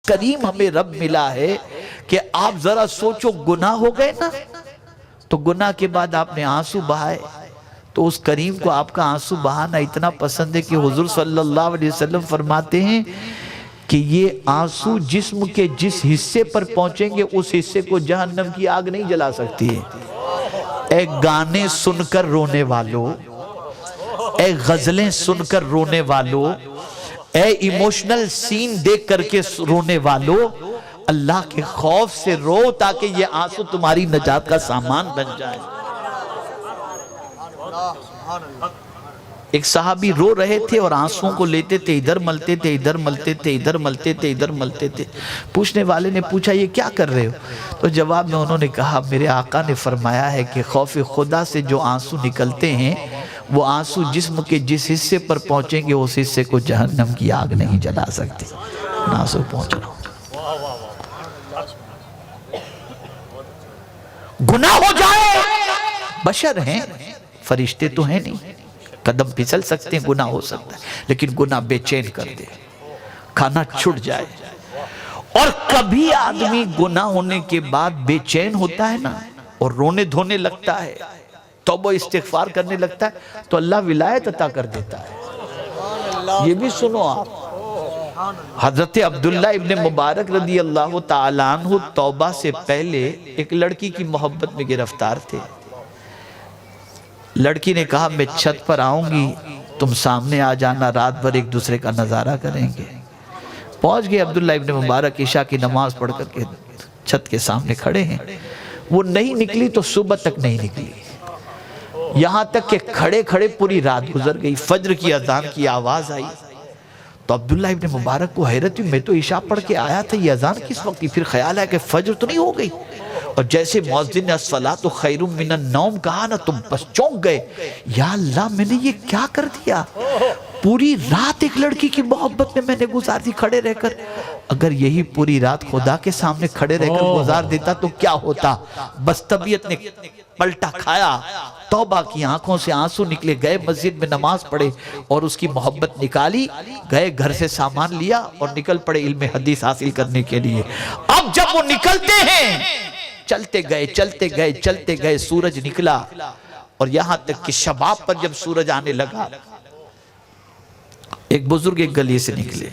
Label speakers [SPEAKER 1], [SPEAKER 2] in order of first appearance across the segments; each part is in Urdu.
[SPEAKER 1] کریم ہمیں رب ملا ہے کہ آپ ذرا سوچو گناہ ہو گئے نا، تو گناہ کے بعد آپ نے آنسو بہائے، تو اس کریم کو آپ کا آنسو بہانا اتنا پسند ہے کہ حضور صلی اللہ علیہ وسلم فرماتے ہیں کہ یہ آنسو جسم کے جس حصے پر پہنچیں گے اس حصے کو جہنم کی آگ نہیں جلا سکتی ہے۔ اے گانے سن کر رونے والو، اے غزلیں سن کر رونے والو، اے ایموشنل سین دیکھ کر کے رونے والو، اللہ کے خوف سے رو تاکہ یہ آنسو تمہاری نجات کا سامان بن جائے۔ ایک صحابی رو رہے تھے اور آنسوں کو لیتے تھے، ادھر ملتے تھے، ادھر ملتے تھے، ادھر ملتے تھے، ادھر ملتے تھے۔ پوچھنے والے نے پوچھا یہ کیا کر رہے ہو؟ تو جواب میں انہوں نے کہا میرے آقا نے فرمایا ہے کہ خوف خدا سے جو آنسو نکلتے ہیں وہ آنسو جسم کے جس حصے پر پہنچیں گے اس حصے کو جہنم کی آگ نہیں جلا سکتی۔ آنسو پہنچ رہا ہوں، گناہ ہو جائے، بشر ہیں، فرشتے تو ہیں نہیں، قدم پھسل سکتے ہیں، گناہ ہو سکتا ہے، لیکن گناہ بے چین کر دے، کھانا چھٹ جائے۔ اور کبھی آدمی گناہ ہونے کے بعد بے چین ہوتا ہے نا اور رونے دھونے لگتا ہے، توبہ استغفار کرنے لگتا ہے، تو اللہ ولایت عطا کر دیتا ہے۔ یہ بھی سنو آپ، حضرت عبداللہ ابن مبارک رضی اللہ تعالیٰ عنہ توبہ سے پہلے ایک لڑکی کی محبت میں گرفتار تھے۔ لڑکی نے کہا میں چھت پر آؤں گی، تم سامنے آ جانا، رات بھر ایک دوسرے کا نظارہ کریں گے۔ پہنچ گئے عبداللہ ابن مبارک، عشاء کی نماز پڑھ کر کے چھت کے سامنے کھڑے ہیں۔ وہ نہیں نکلی تو صبح تک نہیں نکلی، یہاں تک کہ کھڑے کھڑے پوری رات گزر گئی۔ فجر کی اذان کی آواز آئی تو عبداللہ ابن مبارک کو حیرت ہوئی، میں تو عشاء پڑھ کے آیا تھا، یہ اذان کس وقت کی؟ پھر خیال ہے کہ فجر تو نہیں ہو گئی؟ اور جیسے مؤذن نے الصلاۃ خیر من النوم کہا نا، تم بس چونک گئے، یا اللہ میں نے یہ کیا کر دیا؟ پوری رات ایک لڑکی کی محبت میں میں نے گزار دی کھڑے رہ کر، اگر یہی پوری رات خدا کے سامنے کھڑے رہ کر گزار دیتا تو کیا ہوتا؟ بس طبیعت نے پلٹا کھایا، توبہ کی، آنکھوں سے آنسو نکلے، گئے مسجد میں نماز پڑھے اور اس کی محبت نکالی، گئے گھر سے سامان لیا اور نکل پڑے علم حدیث حاصل کرنے کے لیے۔ اب جب وہ نکلتے ہیں، چلتے گئے چلتے گئے چلتے گئے، سورج نکلا اور یہاں تک کہ شباب پر جب سورج آنے لگا، ایک بزرگ ایک گلی سے نکلے،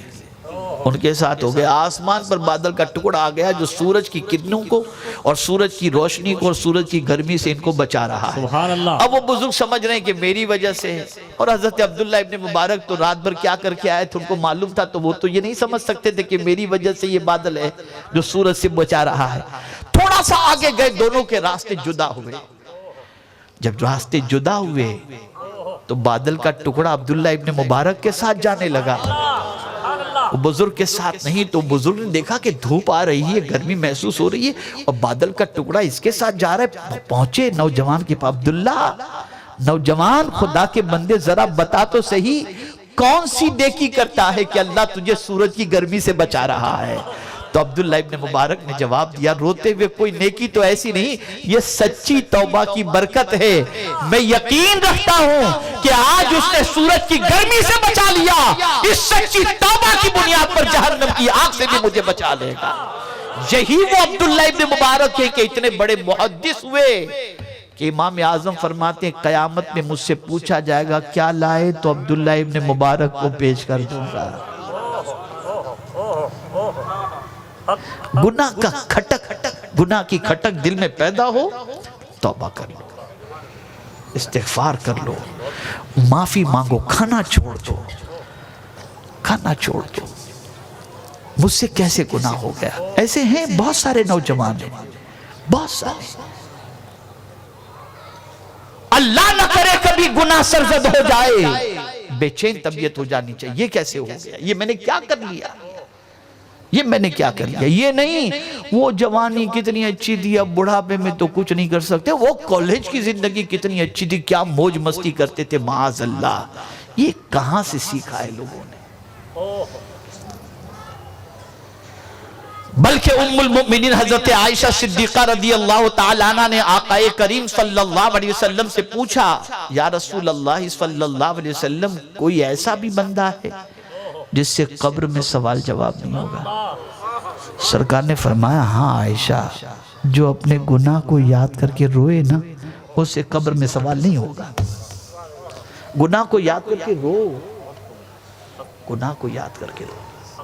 [SPEAKER 1] ان کے ساتھ ہو گیا، آسمان پر بادل کا ٹکڑا آ گیا جو سورج کی کرنوں کو اور سورج کی روشنی کو اور سورج کی گرمی سے ان کو بچا رہا ہے۔ اب وہ بزرگ سمجھ رہے ہیں کہ میری وجہ سے ہے، اور حضرت عبداللہ ابن مبارک تو رات بھر کیا کر کے آئے تھے، ان کو معلوم تھا، تو وہ تو یہ نہیں سمجھ سکتے تھے کہ میری وجہ سے یہ بادل ہے جو سورج سے بچا رہا ہے۔ تھوڑا سا آگے گئے، دونوں کے راستے جدا ہوئے۔ جب راستے جدا ہوئے تو بادل کا ٹکڑا عبداللہ ابن مبارک کے ساتھ جانے لگا، وہ بزرگ کے ساتھ نہیں۔ تو بزرگ نے دیکھا کہ دھوپ آ رہی ہے، گرمی محسوس ہو رہی ہے اور بادل کا ٹکڑا اس کے ساتھ جا رہا ہے۔ پہنچے نوجوان کے پاس، عبداللہ نوجوان خدا کے بندے ذرا بتا تو صحیح کون سی نیکی کرتا ہے کہ اللہ تجھے سورج کی گرمی سے بچا رہا ہے؟ تو عبداللہ ابن مبارک نے جواب دیا روتے ہوئے، کوئی نیکی تو ایسی نہیں، یہ سچی توبہ کی برکت ہے۔ میں یقین رکھتا ہوں کہ آج اس نے سورج کی گرمی سے بچا لیا، اس سچی توبہ کی بنیاد پر جہنم کی آگ سے بھی مجھے بچا لے گا۔ یہی وہ عبداللہ ابن مبارک ہے کہ اتنے بڑے محدث ہوئے کہ امام اعظم فرماتے ہیں قیامت میں مجھ سے پوچھا جائے گا کیا لائے، تو عبداللہ ابن مبارک کو پیش کر دوں گا۔ گناہ کا کھٹک، گناہ کی کھٹک دل میں پیدا ہو، توبہ کر لو، استغفار کر لو، معافی مانگو، کھانا چھوڑ دو، کھانا چھوڑ دو۔ مجھ سے کیسے گناہ ہو گیا؟ ایسے ہیں بہت سارے نوجوان ہیں، بہت سارے۔ اللہ نہ کرے کبھی گناہ سرزد ہو جائے، بے چین طبیعت ہو جانی چاہیے، یہ کیسے ہو گیا؟ یہ میں نے کیا کر لیا؟ یہ میں نے کیا کر لیا؟ یہ نہیں وہ جوانی کتنی اچھی تھی، اب بڑھاپے میں تو کچھ نہیں کر سکتے، وہ کالج کی زندگی کتنی اچھی تھی، کیا موج مستی کرتے تھے، معاذ اللہ۔ یہ کہاں سے سیکھا ہے لوگوں نے؟ بلکہ ام المؤمنین حضرت عائشہ صدیقہ رضی اللہ تعالیٰ عنہ نے آقا کریم صلی اللہ علیہ وسلم سے پوچھا، یا رسول اللہ صلی اللہ علیہ وسلم کوئی ایسا بھی بندہ ہے جس سے قبر میں سوال جواب نہیں ہوگا۔ سرکار نے فرمایا ہاں عائشہ، جو اپنے گناہ کو یاد کر کے روئے نا، اس سے قبر میں سوال نہیں ہوگا۔ گناہ کو یاد کر کے رو، گناہ کو یاد کر کے رو۔